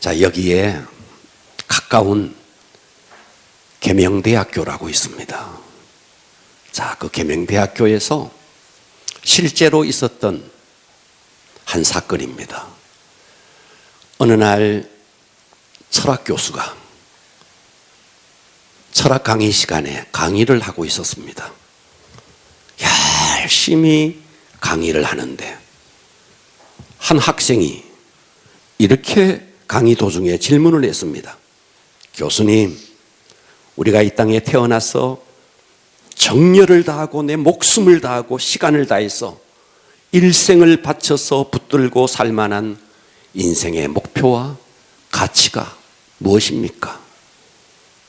자, 여기에 가까운 계명대학교라고 있습니다. 자, 그 계명대학교에서 실제로 있었던 한 사건입니다. 어느 날 철학 교수가 철학 강의 시간에 강의를 하고 있었습니다. 열심히 강의를 하는데 한 학생이 이렇게 강의 도중에 질문을 했습니다. 교수님, 우리가 이 땅에 태어나서 정열을 다하고 내 목숨을 다하고 시간을 다해서 일생을 바쳐서 붙들고 살 만한 인생의 목표와 가치가 무엇입니까?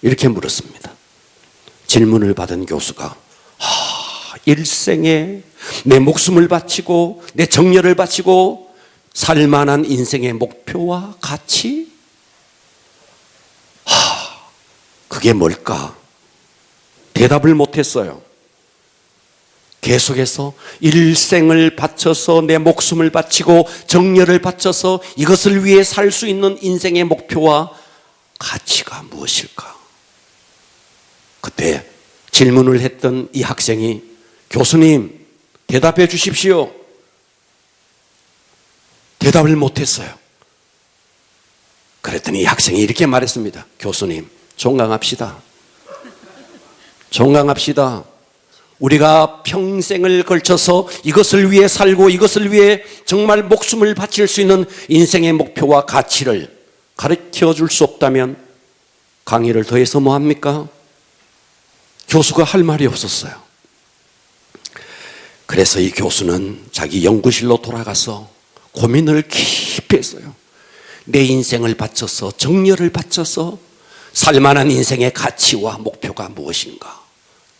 이렇게 물었습니다. 질문을 받은 교수가 일생에 내 목숨을 바치고 내 정열을 바치고 살 만한 인생의 목표와 가치? 그게 뭘까? 대답을 못했어요. 계속해서 일생을 바쳐서 내 목숨을 바치고 정열을 바쳐서 이것을 위해 살 수 있는 인생의 목표와 가치가 무엇일까? 그때 질문을 했던 이 학생이 교수님, 대답해 주십시오. 대답을 못했어요. 그랬더니 이 학생이 이렇게 말했습니다. 교수님, 종강합시다. 종강합시다. 우리가 평생을 걸쳐서 이것을 위해 살고 이것을 위해 정말 목숨을 바칠 수 있는 인생의 목표와 가치를 가르쳐 줄 수 없다면 강의를 더해서 뭐합니까? 교수가 할 말이 없었어요. 그래서 이 교수는 자기 연구실로 돌아가서 고민을 깊이 했어요. 내 인생을 바쳐서 정열을 바쳐서 살만한 인생의 가치와 목표가 무엇인가?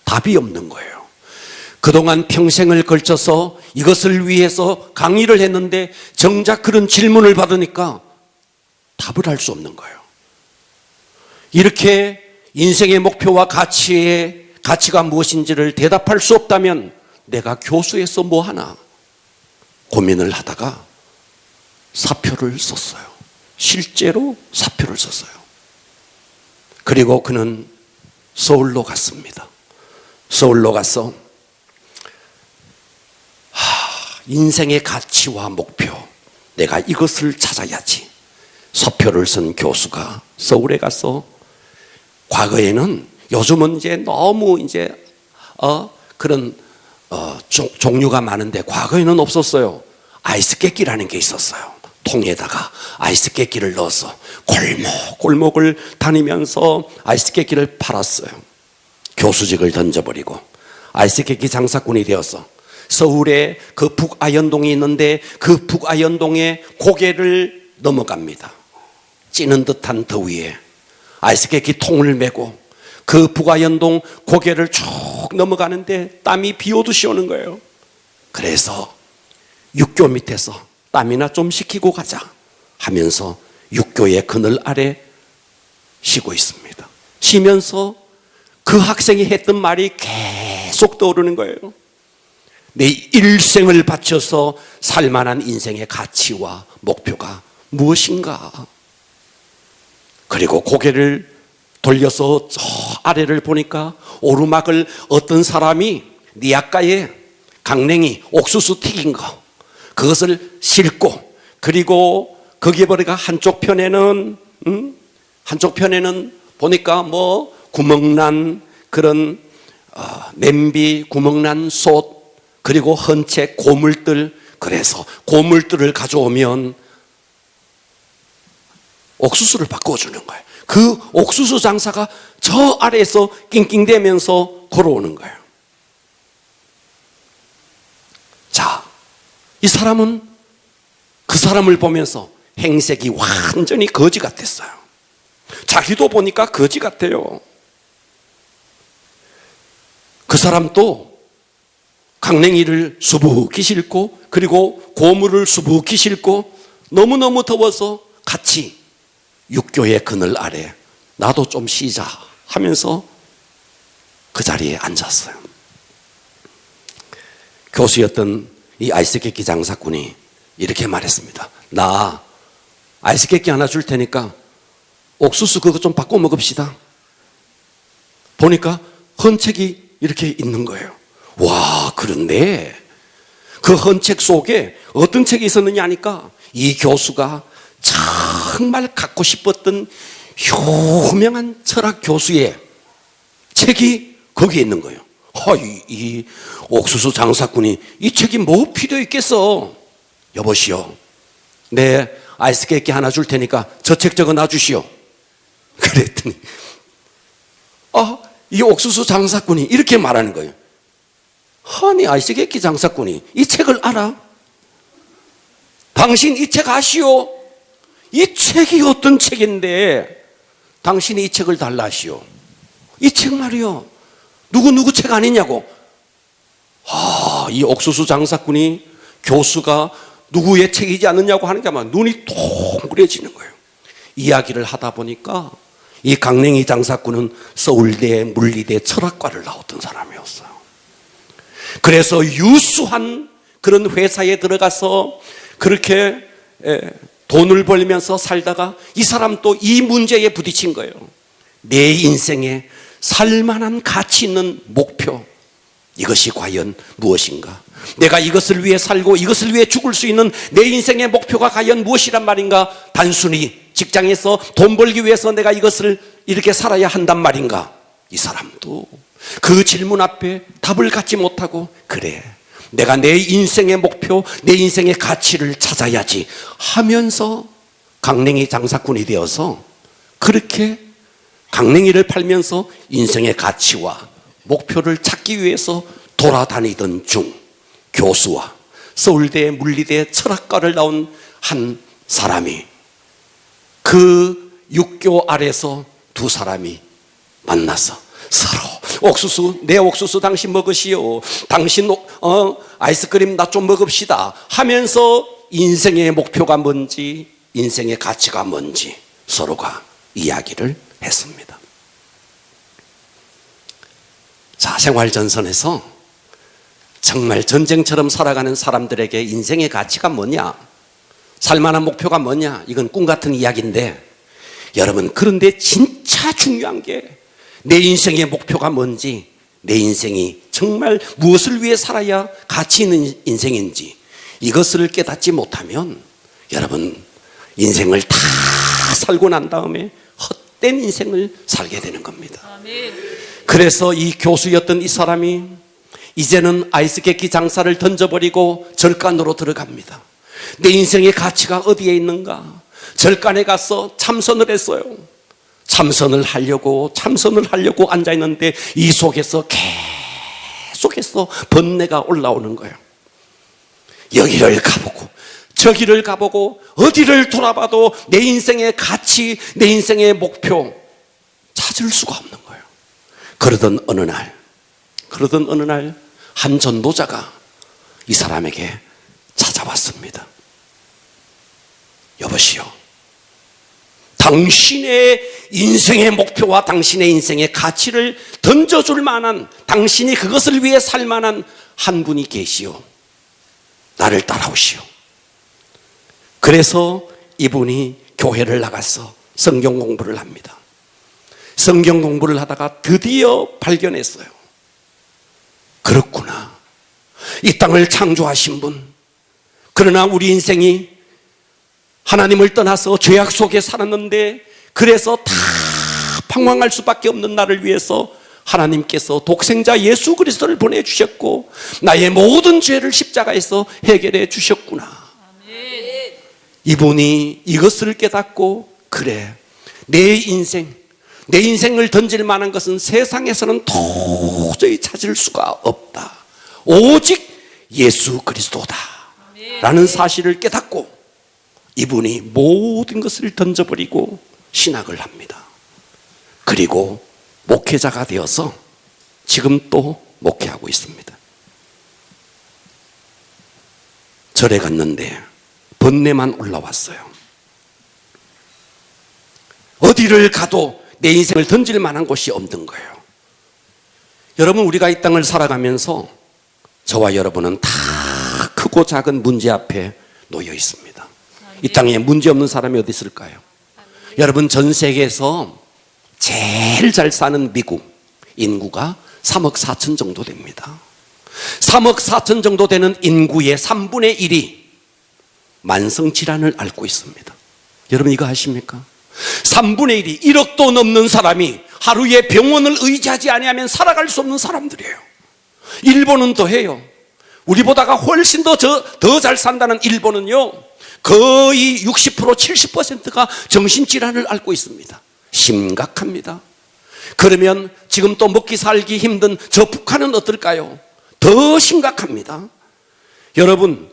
답이 없는 거예요. 그동안 평생을 걸쳐서 이것을 위해서 강의를 했는데 정작 그런 질문을 받으니까 답을 할 수 없는 거예요. 이렇게 인생의 목표와 가치가 무엇인지를 대답할 수 없다면 내가 교수에서 뭐 하나? 고민을 하다가 사표를 썼어요. 실제로 사표를 썼어요. 그리고 그는 서울로 갔습니다. 서울로 가서 인생의 가치와 목표, 내가 이것을 찾아야지. 서표를 쓴 교수가 서울에 가서 과거에는 요즘은 이제 너무 그런 종류가 많은데 과거에는 없었어요. 아이스 깨끼라는 게 있었어요. 통에다가 아이스 깨끼를 넣어서 골목을 다니면서 아이스 깨끼를 팔았어요. 교수직을 던져버리고 아이스 깨끼 장사꾼이 되어서 서울에 그 북아현동이 있는데 그 북아현동에 고개를 넘어갑니다. 찌는 듯한 더위에 아이스 깨끼 통을 메고 그 북아현동 고개를 쭉 넘어가는데 땀이 비 오듯이 오는 거예요. 그래서 육교 밑에서 땀이나 좀 식히고 가자 하면서 육교의 그늘 아래 쉬고 있습니다. 쉬면서 그 학생이 했던 말이 계속 떠오르는 거예요. 내 일생을 바쳐서 살만한 인생의 가치와 목표가 무엇인가? 그리고 고개를 돌려서 저 아래를 보니까 오르막을 어떤 사람이 니아까에 강냉이 옥수수 튀긴 거 그것을 싣고 그리고 거기에 보니까 한쪽 편에는 보니까 뭐 구멍난 그런 냄비 구멍난 솥 그리고 헌채 고물들, 그래서 고물들을 가져오면 옥수수를 바꿔주는 거예요. 그 옥수수 장사가 저 아래에서 낑낑대면서 걸어오는 거예요. 자, 이 사람은 그 사람을 보면서 행색이 완전히 거지 같았어요. 자기도 보니까 거지 같아요. 그 사람도 강냉이를 수북히 싣고 그리고 고물을 수북히 싣고 너무너무 더워서 같이 육교의 그늘 아래 나도 좀 쉬자 하면서 그 자리에 앉았어요. 교수였던 이 아이스 깨끼 장사꾼이 이렇게 말했습니다. 나 아이스 깨끼 하나 줄 테니까 옥수수 그거 좀 바꿔 먹읍시다. 보니까 헌책이 이렇게 있는 거예요. 와, 그런데 그 헌책 속에 어떤 책이 있었느냐 하니까 이 교수가 정말 갖고 싶었던 유명한 철학 교수의 책이 거기에 있는 거예요. 이 옥수수 장사꾼이 이 책이 뭐 필요 있겠어. 여보시오, 내 아이스 깨끼 하나 줄 테니까 저 책 적어 놔주시오. 그랬더니 이 옥수수 장사꾼이 이렇게 말하는 거예요. 아니, 아이스 깨끼 장사꾼이 이 책을 알아? 당신 이 책 아시오? 이 책이 어떤 책인데 당신이 이 책을 달라 하시오. 이 책 말이요, 누구 책 아니냐고. 이 옥수수 장사꾼이 교수가 누구의 책이지 않느냐고 하는 게 아마 눈이 동그래지는 거예요. 이야기를 하다 보니까 이 강냉이 장사꾼은 서울대 물리대 철학과를 나왔던 사람이었어요. 그래서 유수한 그런 회사에 들어가서 그렇게 돈을 벌면서 살다가 이 사람 또 이 문제에 부딪힌 거예요. 내 인생에 살만한 가치 있는 목표, 이것이 과연 무엇인가? 내가 이것을 위해 살고 이것을 위해 죽을 수 있는 내 인생의 목표가 과연 무엇이란 말인가? 단순히 직장에서 돈 벌기 위해서 내가 이것을 이렇게 살아야 한단 말인가? 이 사람도 그 질문 앞에 답을 갖지 못하고, 그래, 내가 내 인생의 목표, 내 인생의 가치를 찾아야지 하면서 강냉이 장사꾼이 되어서 그렇게 강냉이를 팔면서 인생의 가치와 목표를 찾기 위해서 돌아다니던 중 교수와 서울대 물리대 철학과를 나온 한 사람이, 그 육교 아래서 두 사람이 만나서 서로 내 옥수수 당신 먹으시오, 당신 아이스크림 나 좀 먹읍시다 하면서 인생의 목표가 뭔지, 인생의 가치가 뭔지 서로가 이야기를 했습니다. 자, 생활전선에서 정말 전쟁처럼 살아가는 사람들에게 인생의 가치가 뭐냐, 살만한 목표가 뭐냐, 이건 꿈 같은 이야기인데, 여러분, 그런데 진짜 중요한 게 내 인생의 목표가 뭔지, 내 인생이 정말 무엇을 위해 살아야 가치 있는 인생인지 이것을 깨닫지 못하면 여러분, 인생을 다 살고 난 다음에 헛된 인생을 살게 되는 겁니다. 아멘. 그래서 이 교수였던 이 사람이 이제는 아이스 깨끼 장사를 던져버리고 절간으로 들어갑니다. 내 인생의 가치가 어디에 있는가? 절간에 가서 참선을 했어요. 참선을 하려고 앉아있는데 이 속에서 계속해서 번뇌가 올라오는 거예요. 여기를 가보고 저기를 가보고 어디를 돌아봐도 내 인생의 가치, 내 인생의 목표 찾을 수가 없는 거예요. 그러던 어느 날 한 전도자가 이 사람에게 찾아왔습니다. 여보시오, 당신의 인생의 목표와 당신의 인생의 가치를 던져줄 만한, 당신이 그것을 위해 살 만한 한 분이 계시오. 나를 따라오시오. 그래서 이분이 교회를 나가서 성경 공부를 합니다. 성경 공부를 하다가 드디어 발견했어요. 그렇구나, 이 땅을 창조하신 분, 그러나 우리 인생이 하나님을 떠나서 죄악 속에 살았는데, 그래서 다 방황할 수밖에 없는 나를 위해서 하나님께서 독생자 예수 그리스도를 보내주셨고 나의 모든 죄를 십자가에서 해결해 주셨구나. 아멘. 이분이 이것을 깨닫고, 그래, 내 인생을 던질 만한 것은 세상에서는 도저히 찾을 수가 없다, 오직 예수 그리스도다 라는 사실을 깨닫고 이분이 모든 것을 던져버리고 신학을 합니다. 그리고 목회자가 되어서 지금 또 목회하고 있습니다. 절에 갔는데 번뇌만 올라왔어요. 어디를 가도 내 인생을 던질 만한 곳이 없는 거예요. 여러분, 우리가 이 땅을 살아가면서 저와 여러분은 다 크고 작은 문제 앞에 놓여 있습니다. 이 땅에 문제 없는 사람이 어디 있을까요? 여러분, 전 세계에서 제일 잘 사는 미국 인구가 3억 4천 정도 됩니다. 3억 4천 정도 되는 인구의 3분의 1이 만성질환을 앓고 있습니다. 여러분, 이거 아십니까? 3분의 1이 1억도 넘는 사람이 하루에 병원을 의지하지 아니하면 살아갈 수 없는 사람들이에요. 일본은 더해요. 우리보다가 훨씬 더 잘 산다는 일본은요, 거의 60% 70%가 정신질환을 앓고 있습니다. 심각합니다. 그러면 지금 또 먹기 살기 힘든 저 북한은 어떨까요? 더 심각합니다. 여러분,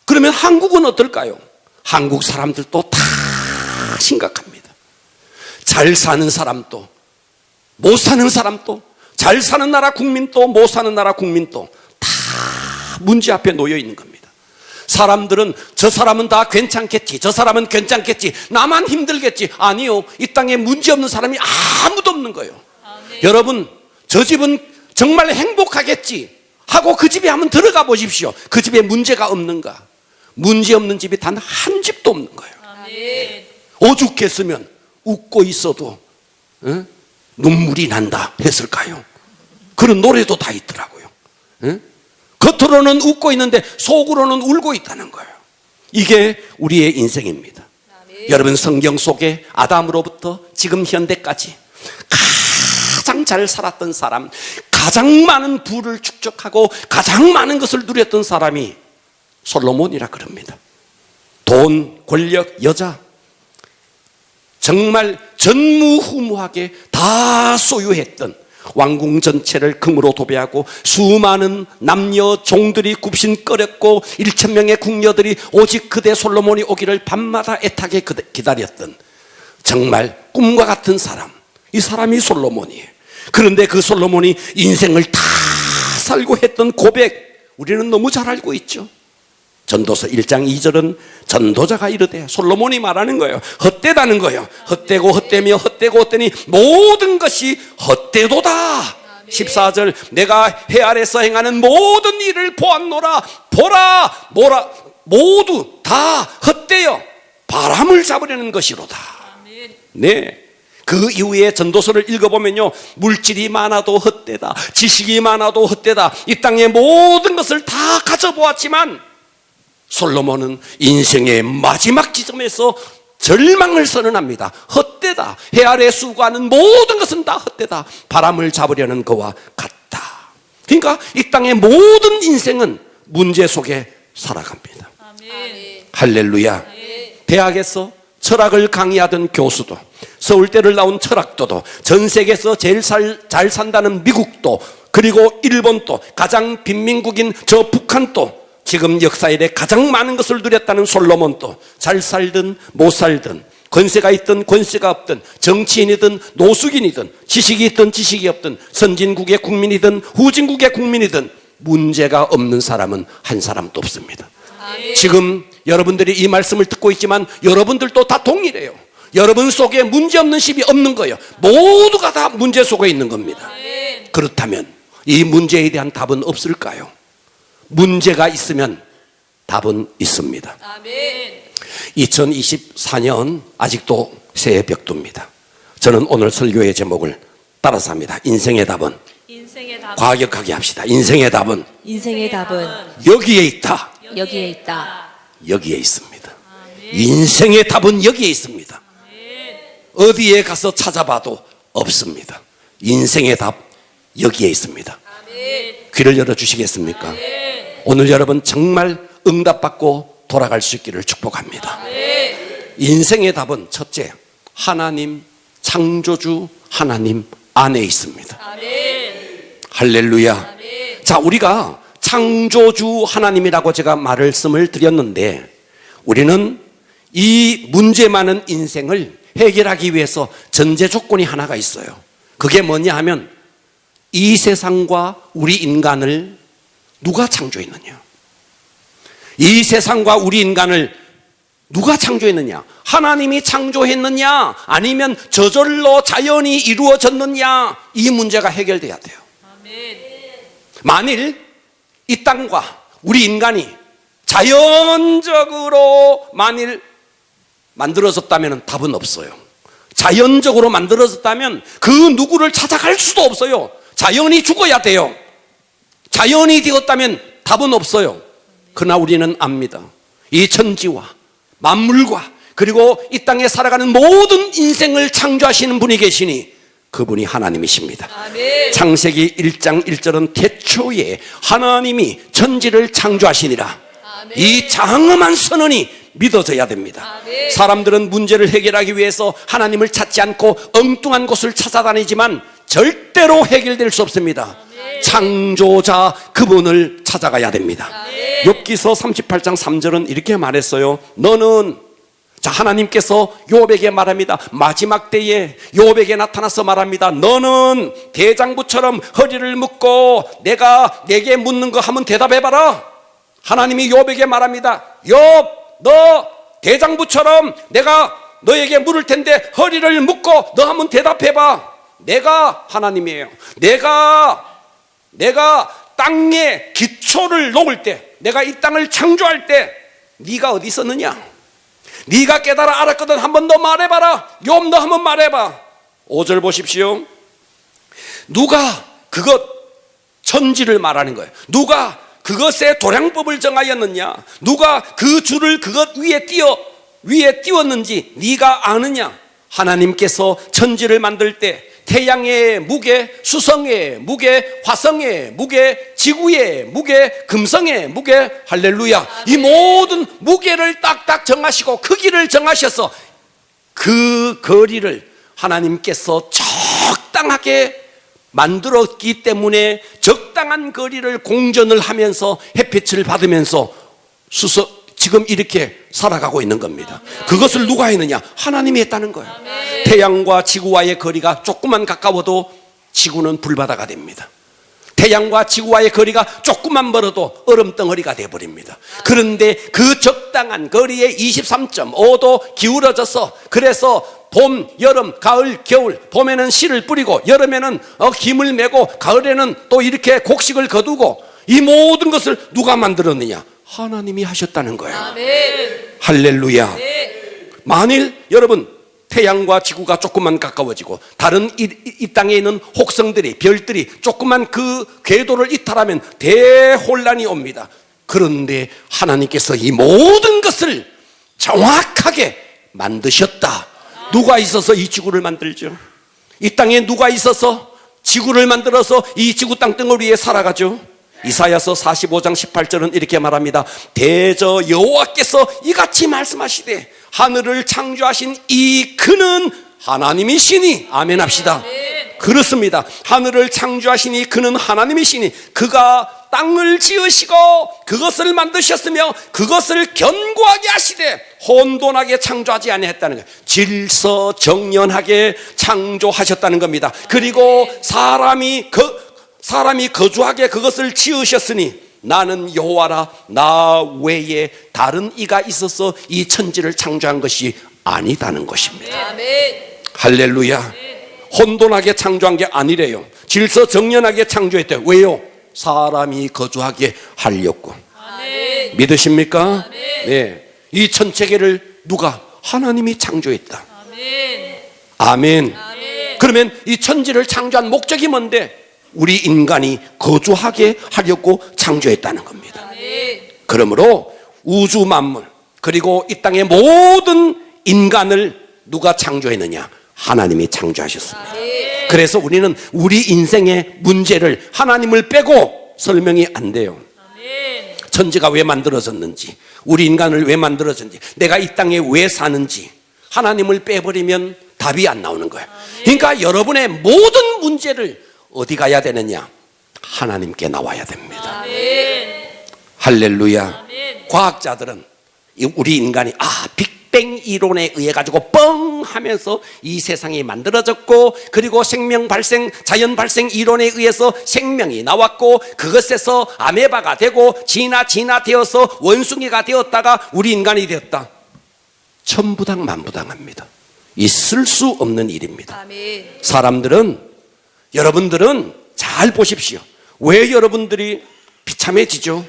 그러면 한국은 어떨까요? 한국 사람들도 다 심각합니다. 잘 사는 사람도, 못 사는 사람도, 잘 사는 나라 국민도, 못 사는 나라 국민도 다 문제 앞에 놓여 있는 겁니다. 사람들은 저 사람은 다 괜찮겠지, 저 사람은 괜찮겠지, 나만 힘들겠지. 아니요, 이 땅에 문제 없는 사람이 아무도 없는 거예요. 여러분, 저 집은 정말 행복하겠지 하고 그 집에 한번 들어가 보십시오. 그 집에 문제가 없는가? 문제 없는 집이 단 한 집도 없는 거예요. 오죽했으면 웃고 있어도 눈물이 난다 했을까요? 그런 노래도 다 있더라고요. 겉으로는 웃고 있는데 속으로는 울고 있다는 거예요. 이게 우리의 인생입니다. 여러분, 성경 속에 아담으로부터 지금 현대까지 가장 잘 살았던 사람, 가장 많은 부를 축적하고 가장 많은 것을 누렸던 사람이 솔로몬이라 그럽니다. 돈, 권력, 여자, 정말 전무후무하게 다 소유했던, 왕궁 전체를 금으로 도배하고 수많은 남녀 종들이 굽신거렸고 1,000명의 궁녀들이 오직 그대 솔로몬이 오기를 밤마다 애타게 기다렸던 정말 꿈과 같은 사람, 이 사람이 솔로몬이에요. 그런데 그 솔로몬이 인생을 다 살고 했던 고백, 우리는 너무 잘 알고 있죠. 전도서 1장 2절은 전도자가 이르되, 솔로몬이 말하는 거예요. 헛되다는 거예요. 헛되고 헛되며 헛되고 헛되니 모든 것이 헛되도다. 14절, 내가 해 아래서 행하는 모든 일을 보았노라. 보라, 뭐라, 모두 다 헛되어 바람을 잡으려는 것이로다. 네. 그 이후에 전도서를 읽어보면요, 물질이 많아도 헛되다, 지식이 많아도 헛되다, 이 땅의 모든 것을 다 가져보았지만 솔로몬은 인생의 마지막 지점에서 절망을 선언합니다. 헛되다. 해 아래 수고하는 모든 것은 다 헛되다. 바람을 잡으려는 것과 같다. 그러니까 이 땅의 모든 인생은 문제 속에 살아갑니다. 아멘. 할렐루야. 아멘. 대학에서 철학을 강의하던 교수도, 서울대를 나온 철학도도, 전 세계에서 제일 잘 산다는 미국도, 그리고 일본도, 가장 빈민국인 저 북한도, 지금 역사에 대해 가장 많은 것을 누렸다는 솔로몬도, 잘 살든 못 살든, 권세가 있든 권세가 없든, 정치인이든 노숙인이든, 지식이 있든 지식이 없든, 선진국의 국민이든 후진국의 국민이든 문제가 없는 사람은 한 사람도 없습니다. 아멘. 지금 여러분들이 이 말씀을 듣고 있지만 여러분들도 다 동일해요. 여러분 속에 문제 없는 집이 없는 거예요. 모두가 다 문제 속에 있는 겁니다. 아멘. 그렇다면 이 문제에 대한 답은 없을까요? 문제가 있으면 답은 있습니다. 아멘. 2024년 아직도 새해 벽두입니다. 저는 오늘 설교의 제목을 따라서 합니다. 인생의 답은, 과격하게 합시다. 인생의 답은 여기에 있다. 여기에 있다. 여기에 있습니다. 아멘. 인생의 답은 여기에 있습니다. 아멘. 어디에 가서 찾아봐도 없습니다. 인생의 답 여기에 있습니다. 아멘. 귀를 열어주시겠습니까? 아멘. 오늘 여러분 정말 응답받고 돌아갈 수 있기를 축복합니다. 아멘. 인생의 답은 첫째, 하나님, 창조주 하나님 안에 있습니다. 아멘. 할렐루야. 아멘. 자, 우리가 창조주 하나님이라고 제가 말씀을 드렸는데, 우리는 이 문제 많은 인생을 해결하기 위해서 전제 조건이 하나가 있어요. 그게 뭐냐 하면, 이 세상과 우리 인간을 누가 창조했느냐? 이 세상과 우리 인간을 누가 창조했느냐? 하나님이 창조했느냐? 아니면 저절로 자연이 이루어졌느냐? 이 문제가 해결돼야 돼요. 아멘. 만일 이 땅과 우리 인간이 자연적으로 만일 만들어졌다면 답은 없어요. 자연적으로 만들어졌다면 그 누구를 찾아갈 수도 없어요. 자연이 죽어야 돼요. 자연이 되었다면 답은 없어요. 그러나 우리는 압니다. 이 천지와 만물과 그리고 이 땅에 살아가는 모든 인생을 창조하시는 분이 계시니 그분이 하나님이십니다. 아멘. 창세기 1장 1절은 태초에 하나님이 천지를 창조하시니라. 아멘. 이 장엄한 선언이 믿어져야 됩니다. 아멘. 사람들은 문제를 해결하기 위해서 하나님을 찾지 않고 엉뚱한 곳을 찾아다니지만 절대로 해결될 수 없습니다. 아멘. 창조자 그분을 찾아가야 됩니다. 아멘. 욥기서 38장 3절은 이렇게 말했어요. 너는, 자, 하나님께서 욥에게 말합니다. 마지막 때에 욥에게 나타나서 말합니다. 너는 대장부처럼 허리를 묶고 내가 내게 묻는 거 하면 대답해봐라. 하나님이 욥에게 말합니다. 욥, 너 대장부처럼 내가 너에게 물을 텐데 허리를 묶고 너 한번 대답해봐. 내가 하나님이에요. 내가 땅에 기초를 놓을 때, 내가 이 땅을 창조할 때 네가 어디 있었느냐? 네가 깨달아 알았거든. 한번 더 말해봐라. 욥, 너 한번 말해봐. 5절 보십시오. 누가 그것 천지를 말하는 거예요. 누가 그것의 도량법을 정하였느냐? 누가 그 줄을 그것 위에 띄웠는지 네가 아느냐? 하나님께서 천지를 만들 때 태양의 무게, 수성의 무게, 화성의 무게, 지구의 무게, 금성의 무게, 할렐루야. 이 모든 무게를 딱딱 정하시고 크기를 정하셔서 그 거리를 하나님께서 적당하게 만들었기 때문에 적당한 거리를 공전을 하면서 햇빛을 받으면서 지금 이렇게 살아가고 있는 겁니다. 그것을 누가 했느냐? 하나님이 했다는 거예요. 태양과 지구와의 거리가 조금만 가까워도 지구는 불바다가 됩니다. 태양과 지구와의 거리가 조금만 멀어도 얼음덩어리가 되어버립니다. 그런데 그 적당한 거리에 23.5도 기울어져서, 그래서 봄, 여름, 가을, 겨울, 봄에는 씨를 뿌리고 여름에는 김을 메고 가을에는 또 이렇게 곡식을 거두고, 이 모든 것을 누가 만들었느냐? 하나님이 하셨다는 거예요. 아멘. 할렐루야. 네. 만일 여러분 태양과 지구가 조금만 가까워지고 다른 이 땅에 있는 혹성들이, 별들이 조금만 그 궤도를 이탈하면 대혼란이 옵니다. 그런데 하나님께서 이 모든 것을 정확하게 만드셨다. 누가 있어서 이 지구를 만들죠? 이 땅에 누가 있어서 지구를 만들어서 이 지구 땅덩어리 위에 살아가죠? 이사야서 45장 18절은 이렇게 말합니다. 대저 여호와께서 이같이 말씀하시되 하늘을 창조하신 이 그는 하나님이시니. 아멘 합시다. 그렇습니다. 하늘을 창조하시니 그는 하나님이시니 그가 땅을 지으시고 그것을 만드셨으며 그것을 견고하게 하시되 혼돈하게 창조하지 아니했다는 거예요. 질서정연하게 창조하셨다는 겁니다. 그리고 사람이 거주하게 그것을 지으셨으니 나는 여호와라, 나 외에 다른 이가 있어서 이 천지를 창조한 것이 아니다는 것입니다. 아멘. 할렐루야. 혼돈하게 창조한 게 아니래요. 질서정연하게 창조했대요. 왜요? 사람이 거주하게 하려고. 아멘. 믿으십니까? 아멘. 네. 이 천체계를 누가? 하나님이 창조했다. 아멘. 아멘. 아멘. 그러면 이 천지를 창조한 목적이 뭔데? 우리 인간이 거주하게 하려고 창조했다는 겁니다. 아멘. 그러므로 우주 만물 그리고 이 땅의 모든 인간을 누가 창조했느냐? 하나님이 창조하셨습니다. 아멘. 그래서 우리는 우리 인생의 문제를 하나님을 빼고 설명이 안 돼요. 아멘. 천지가 왜 만들어졌는지, 우리 인간을 왜 만들어졌는지, 내가 이 땅에 왜 사는지 하나님을 빼버리면 답이 안 나오는 거예요. 그러니까 여러분의 모든 문제를 어디 가야 되느냐? 하나님께 나와야 됩니다. 아멘. 할렐루야. 아멘. 과학자들은 우리 인간이 빅뱅 이론에 의해 가지고 뻥 하면서 이 세상이 만들어졌고, 그리고 생명 발생, 자연 발생 이론에 의해서 생명이 나왔고, 그것에서 아메바가 되고 진화되어서 원숭이가 되었다가 우리 인간이 되었다. 천부당 만부당합니다. 있을 수 없는 일입니다. 아멘. 여러분들은 잘 보십시오. 왜 여러분들이 비참해지죠?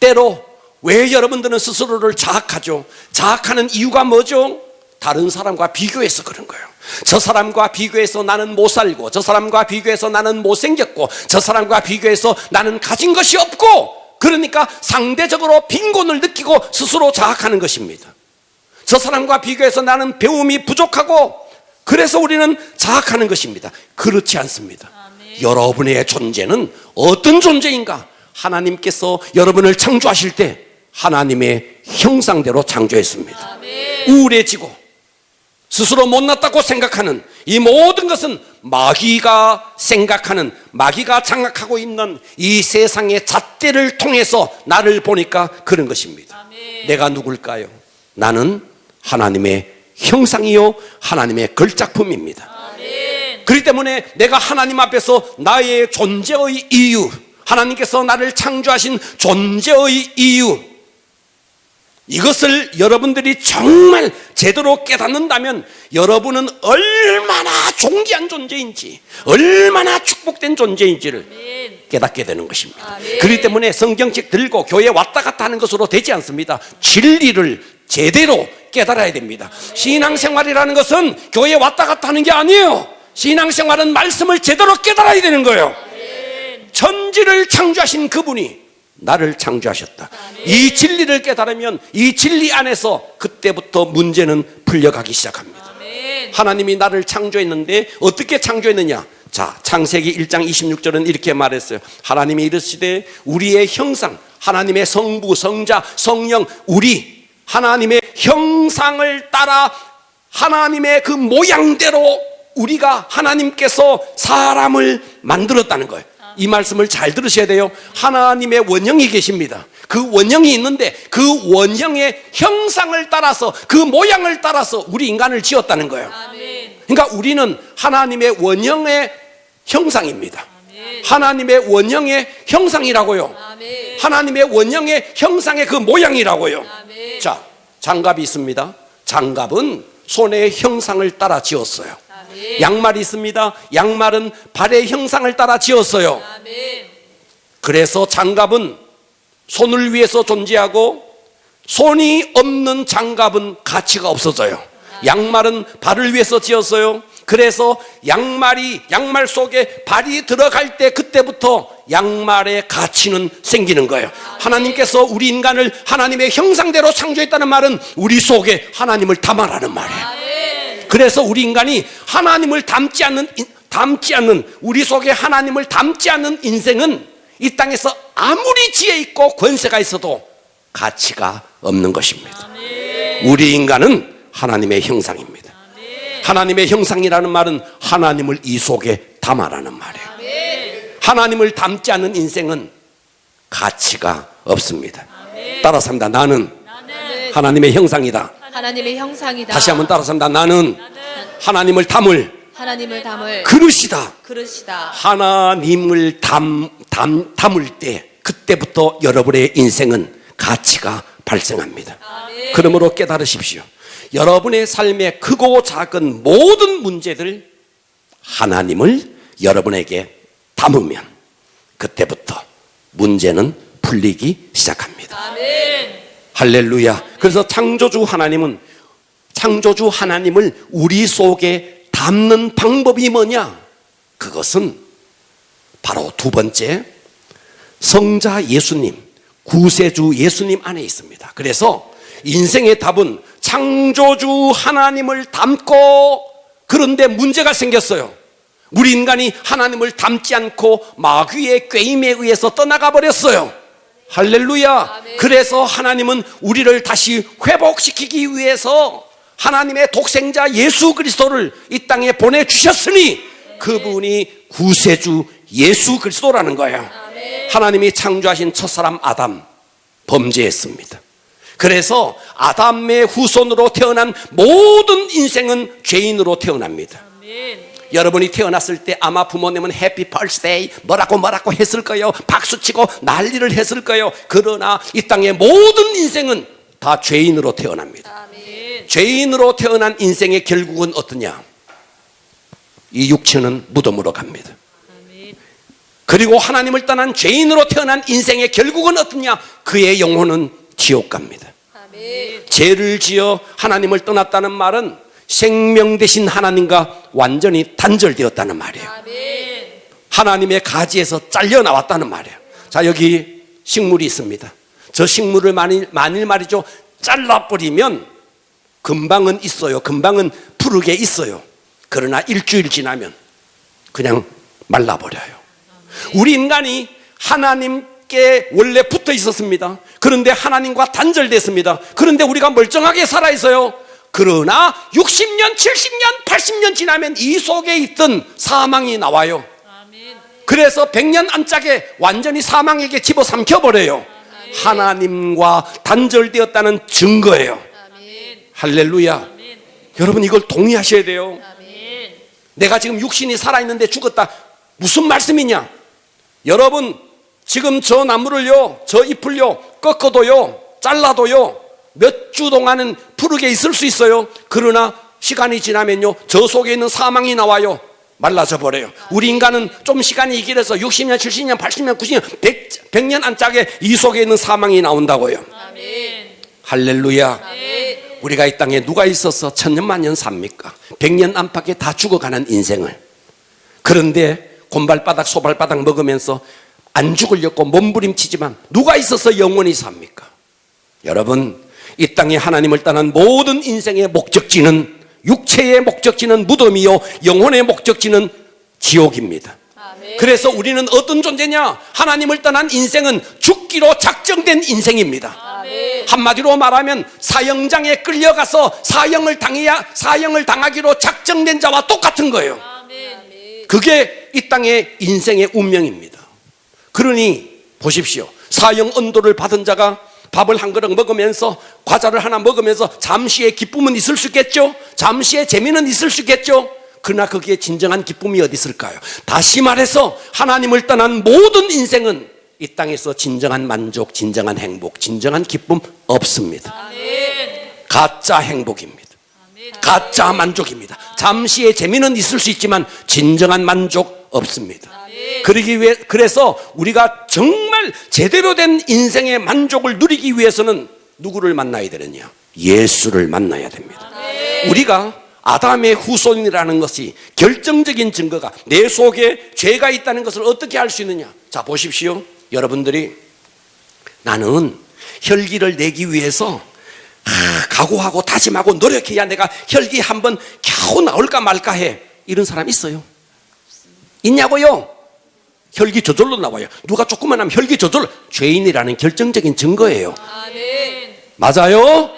때로 왜 여러분들은 스스로를 자학하죠? 자학하는 이유가 뭐죠? 다른 사람과 비교해서 그런 거예요. 저 사람과 비교해서 나는 못 살고, 저 사람과 비교해서 나는 못생겼고, 저 사람과 비교해서 나는 가진 것이 없고, 그러니까 상대적으로 빈곤을 느끼고 스스로 자학하는 것입니다. 저 사람과 비교해서 나는 배움이 부족하고, 그래서 우리는 자학하는 것입니다. 그렇지 않습니다. 여러분의 존재는 어떤 존재인가? 하나님께서 여러분을 창조하실 때 하나님의 형상대로 창조했습니다. 우울해지고 스스로 못났다고 생각하는 이 모든 것은 마귀가 생각하는, 마귀가 장악하고 있는 이 세상의 잣대를 통해서 나를 보니까 그런 것입니다. 내가 누굴까요? 나는 하나님의 형상이요 하나님의 걸작품입니다. 그렇기 때문에 내가 하나님 앞에서 나의 존재의 이유, 하나님께서 나를 창조하신 존재의 이유, 이것을 여러분들이 정말 제대로 깨닫는다면 여러분은 얼마나 존귀한 존재인지, 얼마나 축복된 존재인지를 깨닫게 되는 것입니다. 그렇기 때문에 성경책 들고 교회 왔다 갔다 하는 것으로 되지 않습니다. 진리를 제대로 깨달아야 됩니다. 신앙생활이라는 것은 교회 왔다 갔다 하는 게 아니에요. 신앙생활은 말씀을 제대로 깨달아야 되는 거예요. 천지를 창조하신 그분이 나를 창조하셨다. 이 진리를 깨달으면 이 진리 안에서 그때부터 문제는 풀려가기 시작합니다. 하나님이 나를 창조했는데 어떻게 창조했느냐? 자, 창세기 1장 26절은 이렇게 말했어요. 하나님이 이르시되 우리의 형상, 하나님의 성부, 성자, 성령, 우리 하나님의 형상을 따라 하나님의 그 모양대로 우리가 하나님께서 사람을 만들었다는 거예요. 이 말씀을 잘 들으셔야 돼요. 하나님의 원형이 계십니다. 그 원형이 있는데 그 원형의 형상을 따라서, 그 모양을 따라서 우리 인간을 지었다는 거예요. 그러니까 우리는 하나님의 원형의 형상입니다. 하나님의 원형의 형상이라고요. 하나님의 원형의 형상의 그 모양이라고요. 자, 장갑이 있습니다. 장갑은 손의 형상을 따라 지었어요. 양말이 있습니다. 양말은 발의 형상을 따라 지었어요. 그래서 장갑은 손을 위해서 존재하고 손이 없는 장갑은 가치가 없어져요. 양말은 발을 위해서 지었어요. 그래서 양말 속에 발이 들어갈 때 그때부터 양말의 가치는 생기는 거예요. 하나님께서 우리 인간을 하나님의 형상대로 창조했다는 말은 우리 속에 하나님을 담아라는 말이에요. 그래서 우리 인간이 하나님을 담지 않는 우리 속에 하나님을 담지 않는 인생은 이 땅에서 아무리 지혜 있고 권세가 있어도 가치가 없는 것입니다. 우리 인간은 하나님의 형상입니다. 하나님의 형상이라는 말은 하나님을 이 속에 담아라는 말이에요. 하나님을 담지 않는 인생은 가치가 없습니다. 따라서 합니다. 나는 하나님의 형상이다. 하나님의 형상이다. 다시 한번 따라서 합니다. 나는 하나님을 담을 그릇이다. 하나님을 담을 때 그때부터 여러분의 인생은 가치가 발생합니다. 그러므로 깨달으십시오. 여러분의 삶의 크고 작은 모든 문제들 하나님을 여러분에게 담으면 그때부터 문제는 풀리기 시작합니다. 할렐루야. 그래서 창조주 하나님을 우리 속에 담는 방법이 뭐냐? 그것은 바로 두 번째, 성자 예수님, 구세주 예수님 안에 있습니다. 그래서 인생의 답은 창조주 하나님을 담고, 그런데 문제가 생겼어요. 우리 인간이 하나님을 담지 않고 마귀의 꾀임에 의해서 떠나가 버렸어요. 할렐루야. 그래서 하나님은 우리를 다시 회복시키기 위해서 하나님의 독생자 예수 그리스도를 이 땅에 보내주셨으니 그분이 구세주 예수 그리스도라는 거예요. 하나님이 창조하신 첫사람 아담 범죄했습니다. 그래서 아담의 후손으로 태어난 모든 인생은 죄인으로 태어납니다. 여러분이 태어났을 때 아마 부모님은 해피 벌스데이 뭐라고 했을 거예요. 박수치고 난리를 했을 거예요. 그러나 이 땅의 모든 인생은 다 죄인으로 태어납니다. 죄인으로 태어난 인생의 결국은 어떠냐? 이 육체는 무덤으로 갑니다. 그리고 하나님을 떠난 죄인으로 태어난 인생의 결국은 어떠냐? 그의 영혼은 지옥 갑니다. 아멘. 죄를 지어 하나님을 떠났다는 말은 생명 대신 하나님과 완전히 단절되었다는 말이에요. 아멘. 하나님의 가지에서 잘려 나왔다는 말이에요. 자, 여기 식물이 있습니다. 저 식물을 만일 말이죠, 잘라버리면 금방은 있어요. 금방은 푸르게 있어요. 그러나 일주일 지나면 그냥 말라버려요. 우리 인간이 하나님께 원래 붙어 있었습니다. 그런데 하나님과 단절됐습니다. 그런데 우리가 멀쩡하게 살아 있어요. 그러나 60년, 70년, 80년 지나면 이 속에 있던 사망이 나와요. 아멘. 그래서 100년 안짝에 완전히 사망에게 집어삼켜버려요. 하나님과 단절되었다는 증거예요. 아멘. 할렐루야. 아멘. 여러분, 이걸 동의하셔야 돼요. 아멘. 내가 지금 육신이 살아있는데 죽었다. 무슨 말씀이냐? 여러분, 지금 저 나무를요, 저 잎을요, 꺾어도요, 잘라도요, 몇 주 동안은 푸르게 있을 수 있어요. 그러나 시간이 지나면요, 저 속에 있는 사망이 나와요. 말라져 버려요. 우리 인간은 좀 시간이 길어서 60년, 70년, 80년, 90년, 100년 안짝에 이 속에 있는 사망이 나온다고요. 아멘. 할렐루야. 아멘. 우리가 이 땅에 누가 있어서 천년만년 삽니까? 100년 안팎에 다 죽어가는 인생을. 그런데 곰발바닥 소발바닥 먹으면서 안 죽으려고 몸부림치지만 누가 있어서 영원히 삽니까? 여러분, 이 땅에 하나님을 떠난 모든 인생의 목적지는, 육체의 목적지는 무덤이요, 영혼의 목적지는 지옥입니다. 아멘. 그래서 우리는 어떤 존재냐? 하나님을 떠난 인생은 죽기로 작정된 인생입니다. 아멘. 한마디로 말하면 사형장에 끌려가서 사형을 당하기로 작정된 자와 똑같은 거예요. 아멘. 그게 이 땅의 인생의 운명입니다. 그러니 보십시오. 사형 언도를 받은 자가 밥을 한 그릇 먹으면서, 과자를 하나 먹으면서 잠시의 기쁨은 있을 수 있겠죠? 잠시의 재미는 있을 수 있겠죠? 그러나 거기에 진정한 기쁨이 어디 있을까요? 다시 말해서 하나님을 떠난 모든 인생은 이 땅에서 진정한 만족, 진정한 행복, 진정한 기쁨 없습니다. 아멘. 가짜 행복입니다. 아멘. 가짜 만족입니다. 잠시의 재미는 있을 수 있지만 진정한 만족 없습니다. 그래서 우리가 정말 제대로 된 인생의 만족을 누리기 위해서는 누구를 만나야 되느냐? 예수를 만나야 됩니다. 우리가 아담의 후손이라는 것이 결정적인 증거가, 내 속에 죄가 있다는 것을 어떻게 알 수 있느냐? 자, 보십시오. 여러분들이, 나는 혈기를 내기 위해서 각오하고 다짐하고 노력해야 내가 혈기 한번 겨우 나올까 말까 해. 이런 사람 있어요? 있냐고요? 혈기 저절로 나와요. 누가 조금만 하면 혈기 저절로. 죄인이라는 결정적인 증거예요. 아멘. 맞아요?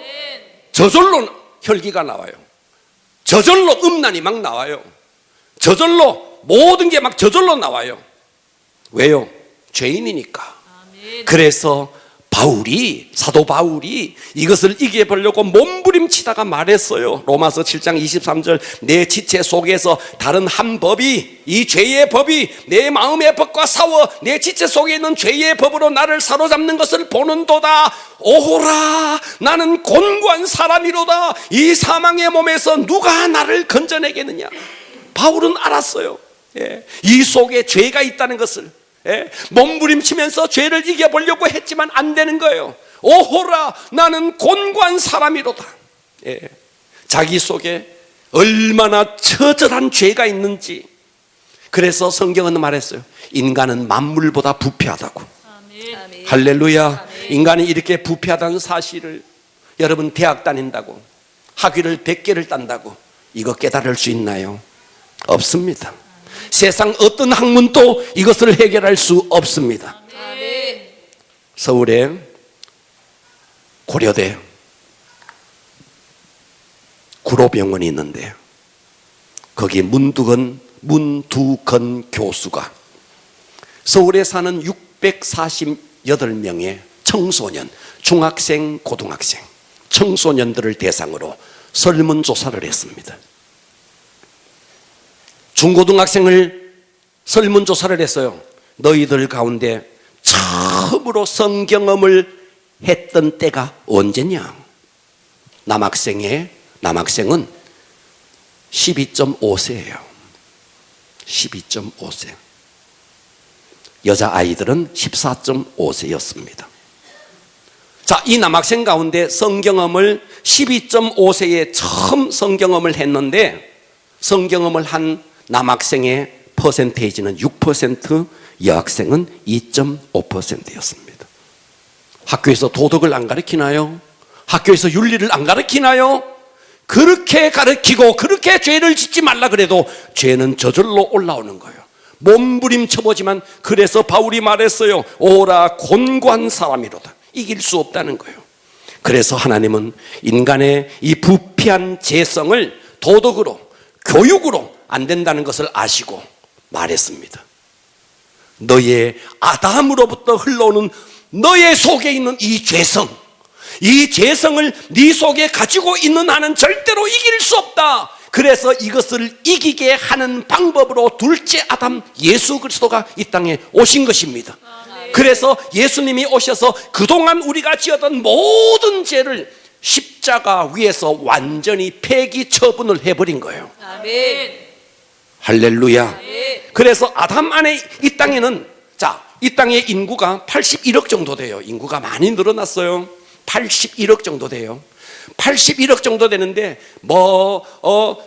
저절로 혈기가 나와요. 저절로 음란이 막 나와요. 저절로 모든 게 막 저절로 나와요. 왜요? 죄인이니까. 그래서 사도 바울이 이것을 이겨보려고 몸부림치다가 말했어요. 로마서 7장 23절, 내 지체 속에서 다른 한 법이, 이 죄의 법이 내 마음의 법과 싸워 내 지체 속에 있는 죄의 법으로 나를 사로잡는 것을 보는도다. 오호라, 나는 곤고한 사람이로다. 이 사망의 몸에서 누가 나를 건져내겠느냐? 바울은 알았어요. 이 속에 죄가 있다는 것을. 몸부림치면서 죄를 이겨보려고 했지만 안 되는 거예요. 오호라, 나는 곤고한 사람이로다. 자기 속에 얼마나 처절한 죄가 있는지. 그래서 성경은 말했어요. 인간은 만물보다 부패하다고. 아멘. 할렐루야. 인간이 이렇게 부패하다는 사실을, 여러분 대학 다닌다고, 학위를 100개를 딴다고 이거 깨달을 수 있나요? 없습니다. 세상 어떤 학문도 이것을 해결할 수 없습니다. 아멘. 서울에 고려대 구로병원이 있는데, 거기 문두건 교수가 서울에 사는 648명의 청소년, 중학생, 고등학생, 청소년들을 대상으로 설문조사를 했습니다. 중고등학생을 설문조사를 했어요. 너희들 가운데 처음으로 성경험을 했던 때가 언제냐? 남학생은 12.5세예요. 12.5세. 여자아이들은 14.5세였습니다. 자, 이 남학생 가운데 성경험을 12.5세에 처음 성경험을 했는데 성경험을 한 남학생의 퍼센테이지는 6%, 여학생은 2.5%였습니다. 학교에서 도덕을 안 가르치나요? 학교에서 윤리를 안 가르치나요? 그렇게 가르치고 그렇게 죄를 짓지 말라 그래도 죄는 저절로 올라오는 거예요. 몸부림쳐보지만 그래서 바울이 말했어요. 오라 곤고한 사람이로다. 이길 수 없다는 거예요. 그래서 하나님은 인간의 이 부패한 죄성을 도덕으로 교육으로 안 된다는 것을 아시고 말했습니다. 너의 아담으로부터 흘러오는 너의 속에 있는 이 죄성, 이 죄성을 네 속에 가지고 있는 한은 절대로 이길 수 없다. 그래서 이것을 이기게 하는 방법으로 둘째 아담 예수 그리스도가 이 땅에 오신 것입니다. 그래서 예수님이 오셔서 그동안 우리가 지었던 모든 죄를 십자가 위에서 완전히 폐기 처분을 해버린 거예요. 아멘. 할렐루야. 그래서 아담 안에 이 땅에는, 자, 이 땅의 인구가 81억 정도 돼요. 인구가 많이 늘어났어요. 81억 정도 돼요. 81억 정도 되는데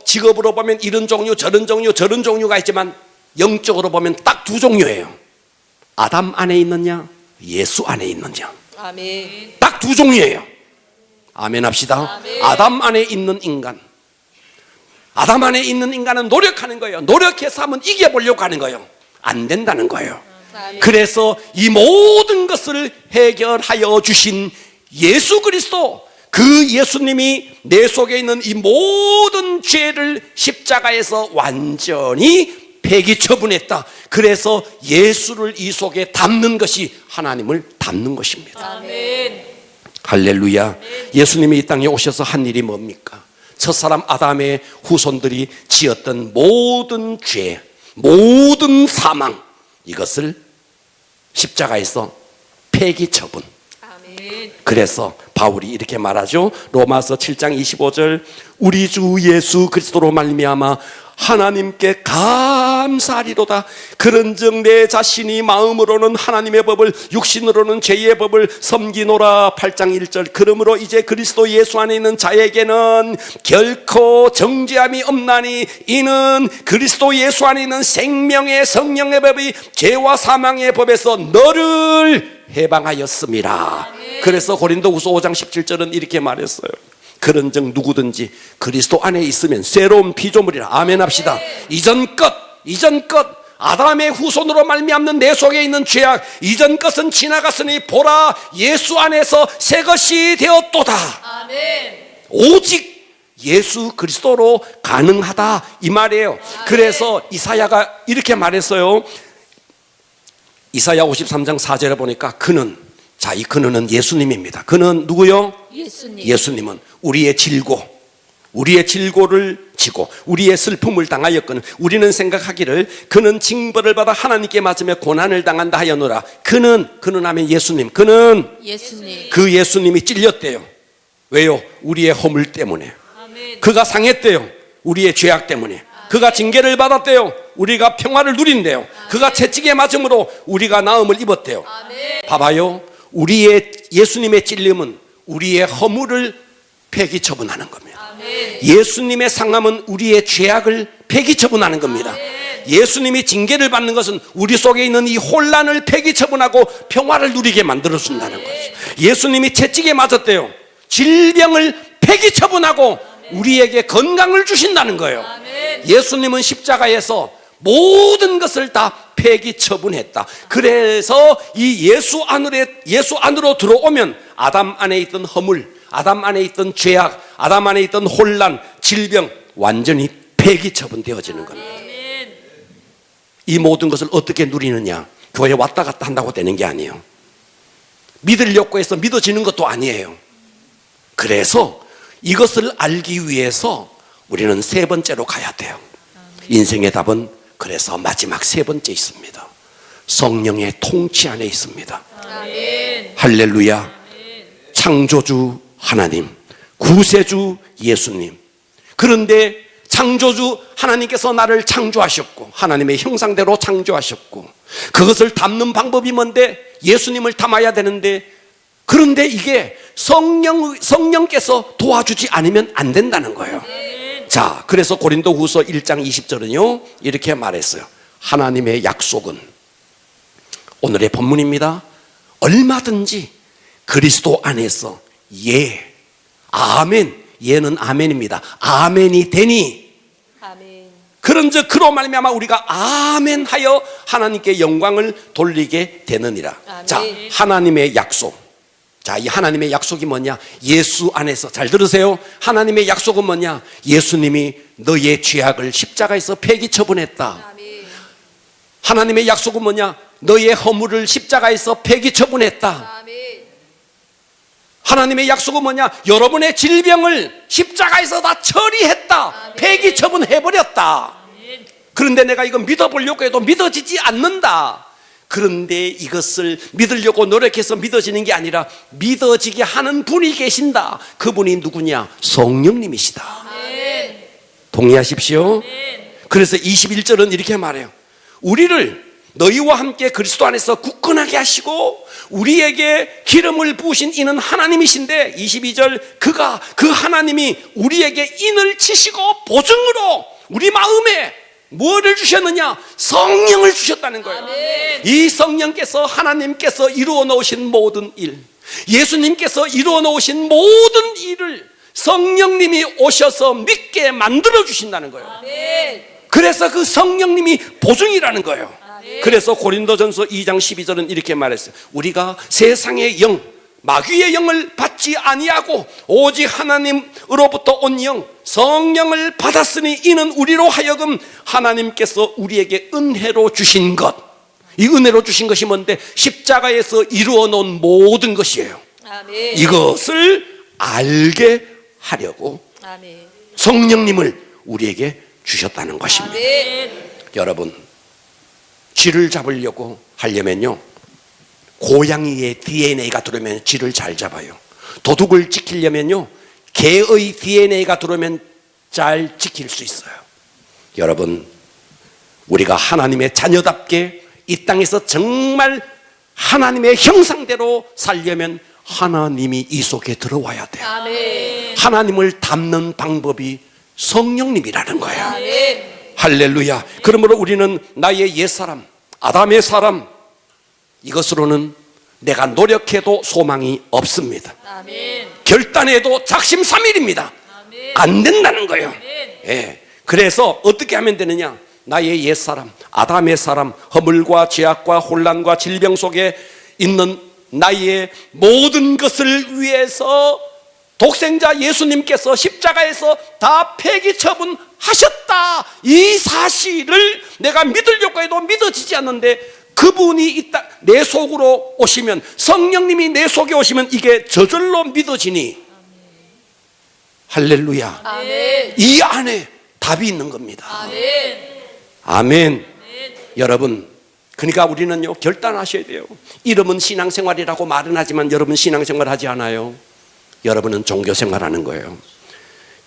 직업으로 보면 이런 종류 저런 종류 저런 종류가 있지만 영적으로 보면 딱 두 종류예요. 아담 안에 있느냐, 예수 안에 있느냐. 아멘. 딱 두 종류예요. 아멘 합시다. 아멘. 아담 안에 있는 인간, 아담 안에 있는 인간은 노력하는 거예요. 노력해서 한번 이겨보려고 하는 거예요. 안 된다는 거예요. 아멘. 그래서 이 모든 것을 해결하여 주신 예수 그리스도, 그 예수님이 내 속에 있는 이 모든 죄를 십자가에서 완전히 폐기 처분했다. 그래서 예수를 이 속에 담는 것이 하나님을 담는 것입니다. 아멘. 할렐루야. 예수님이 이 땅에 오셔서 한 일이 뭡니까? 첫사람 아담의 후손들이 지었던 모든 죄, 모든 사망, 이것을 십자가에서 폐기 처분. 아멘. 그래서 바울이 이렇게 말하죠. 로마서 7장 25절, 우리 주 예수 그리스도로 말미암아 하나님께 감사하리로다. 그런즉 내 자신이 마음으로는 하나님의 법을, 육신으로는 죄의 법을 섬기노라. 8장 1절, 그러므로 이제 그리스도 예수 안에 있는 자에게는 결코 정죄함이 없나니 이는 그리스도 예수 안에 있는 생명의 성령의 법이 죄와 사망의 법에서 너를 해방하였습니다. 그래서 고린도후서 5장 17절은 이렇게 말했어요. 그런즉 누구든지 그리스도 안에 있으면 새로운 피조물이라. 아멘 합시다. 이전 것 아담의 후손으로 말미암는 내 속에 있는 죄악, 이전 것은 지나갔으니 보라 예수 안에서 새 것이 되었도다. 아멘. 오직 예수 그리스도로 가능하다 이 말이에요. 그래서 이사야가 이렇게 말했어요. 이사야 53장 4절에 보니까 그는, 자, 이 그는 예수님입니다. 그는 누구요? 예수님. 예수님은 우리의 질고를 지고 우리의 슬픔을 당하였거늘 우리는 생각하기를 그는 징벌을 받아 하나님께 맞으며 고난을 당한다 하였노라. 그는 하면 예수님, 그는 예수님. 그 예수님이 찔렸대요. 왜요? 우리의 허물 때문에. 아멘. 그가 상했대요. 우리의 죄악 때문에. 그가 징계를 받았대요. 우리가 평화를 누린대요. 그가 채찍에 맞음으로 우리가 나음을 입었대요. 아멘. 봐봐요. 우리의 예수님의 찔림은 우리의 허물을 폐기 처분하는 겁니다. 아멘. 예수님의 상함은 우리의 죄악을 폐기 처분하는 겁니다. 예수님이 징계를 받는 것은 우리 속에 있는 이 혼란을 폐기 처분하고 평화를 누리게 만들어준다는 거죠. 예수님이 채찍에 맞았대요. 질병을 폐기 처분하고 우리에게 건강을 주신다는 거예요. 예수님은 십자가에서 모든 것을 다 폐기 처분했다. 그래서 이 예수 안으로 들어오면 아담 안에 있던 허물, 아담 안에 있던 죄악, 아담 안에 있던 혼란, 질병 완전히 폐기 처분되어지는 겁니다. 이 모든 것을 어떻게 누리느냐? 교회 왔다 갔다 한다고 되는 게 아니에요. 믿으려고 해서 믿어지는 것도 아니에요. 그래서 이것을 알기 위해서 우리는 세 번째로 가야 돼요. 인생의 답은 그래서 마지막 세 번째 있습니다. 성령의 통치 안에 있습니다. 아멘. 할렐루야. 창조주 하나님, 구세주 예수님. 그런데 창조주 하나님께서 나를 창조하셨고 하나님의 형상대로 창조하셨고 그것을 담는 방법이 뭔데? 예수님을 담아야 되는데 그런데 이게 성령께서 도와주지 않으면 안 된다는 거예요. 자, 그래서 고린도후서 1장 20절은요 이렇게 말했어요. 하나님의 약속은, 오늘의 본문입니다, 얼마든지 그리스도 안에서 예, 아멘, 예는 아멘입니다. 아멘이 되니, 아멘. 그런즉 그로 말미암아 우리가 아멘하여 하나님께 영광을 돌리게 되느니라. 아멘. 자, 하나님의 약속. 자, 이 하나님의 약속이 뭐냐? 예수 안에서, 잘 들으세요. 하나님의 약속은 뭐냐? 예수님이 너의 죄악을 십자가에서 폐기 처분했다. 아멘. 하나님의 약속은 뭐냐? 너의 허물을 십자가에서 폐기 처분했다. 아멘. 하나님의 약속은 뭐냐? 여러분의 질병을 십자가에서 다 처리했다. 폐기 처분해버렸다. 그런데 내가 이거 믿어보려고 해도 믿어지지 않는다. 그런데 이것을 믿으려고 노력해서 믿어지는 게 아니라 믿어지게 하는 분이 계신다. 그분이 누구냐? 성령님이시다. 아멘. 동의하십시오. 그래서 21절은 이렇게 말해요. 우리를 너희와 함께 그리스도 안에서 굳건하게 하시고 우리에게 기름을 부으신 이는 하나님이신데, 22절, 그 하나님이 우리에게 인을 치시고 보증으로 우리 마음에 뭐를 주셨느냐? 성령을 주셨다는 거예요. 아멘. 이 성령께서, 하나님께서 이루어 놓으신 모든 일, 예수님께서 이루어 놓으신 모든 일을 성령님이 오셔서 믿게 만들어 주신다는 거예요. 아멘. 그래서 그 성령님이 보증이라는 거예요. 아멘. 그래서 고린도전서 2장 12절은 이렇게 말했어요. 우리가 세상의 영, 마귀의 영을 받지 아니하고 오직 하나님으로부터 온 영, 성령을 받았으니 이는 우리로 하여금 하나님께서 우리에게 은혜로 주신 것. 이 은혜로 주신 것이 뭔데? 십자가에서 이루어 놓은 모든 것이에요. 아멘. 이것을 알게 하려고 아멘. 성령님을 우리에게 주셨다는 것입니다. 아멘. 여러분, 쥐를 잡으려고 하려면요, 고양이의 DNA가 들어오면 쥐를 잘 잡아요. 도둑을 지키려면요, 개의 DNA가 들어오면 잘 지킬 수 있어요. 여러분, 우리가 하나님의 자녀답게 이 땅에서 정말 하나님의 형상대로 살려면 하나님이 이 속에 들어와야 돼요. 아멘. 하나님을 닮는 방법이 성령님이라는 거예요. 아멘. 할렐루야. 그러므로 우리는 나의 옛사람, 아담의 사람, 이것으로는 내가 노력해도 소망이 없습니다. 아멘. 결단해도 작심삼일입니다. 아멘. 안 된다는 거예요. 아멘. 예. 그래서 어떻게 하면 되느냐? 나의 옛사람, 아담의 사람, 허물과 죄악과 혼란과 질병 속에 있는 나의 모든 것을 위해서 독생자 예수님께서 십자가에서 다 폐기 처분하셨다. 이 사실을 내가 믿으려고 해도 믿어지지 않는데, 그분이 내 속으로 오시면, 성령님이 내 속에 오시면 이게 저절로 믿어지니, 할렐루야. 아멘. 이 안에 답이 있는 겁니다. 아멘. 아멘. 여러분, 그러니까 우리는요, 결단하셔야 돼요. 이름은 신앙생활이라고 말은 하지만 여러분 신앙생활 하지 않아요. 여러분은 종교생활하는 거예요.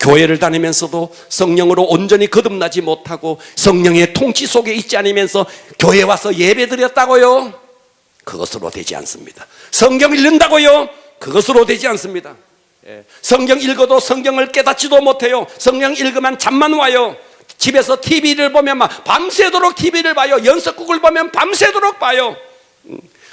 교회를 다니면서도 성령으로 온전히 거듭나지 못하고 성령의 통치 속에 있지 않으면서 교회 와서 예배 드렸다고요? 그것으로 되지 않습니다. 성경 읽는다고요? 그것으로 되지 않습니다. 성경 읽어도 성경을 깨닫지도 못해요. 성경 읽으면 잠만 와요. 집에서 TV를 보면 막 밤새도록 TV를 봐요. 연속극을 보면 밤새도록 봐요.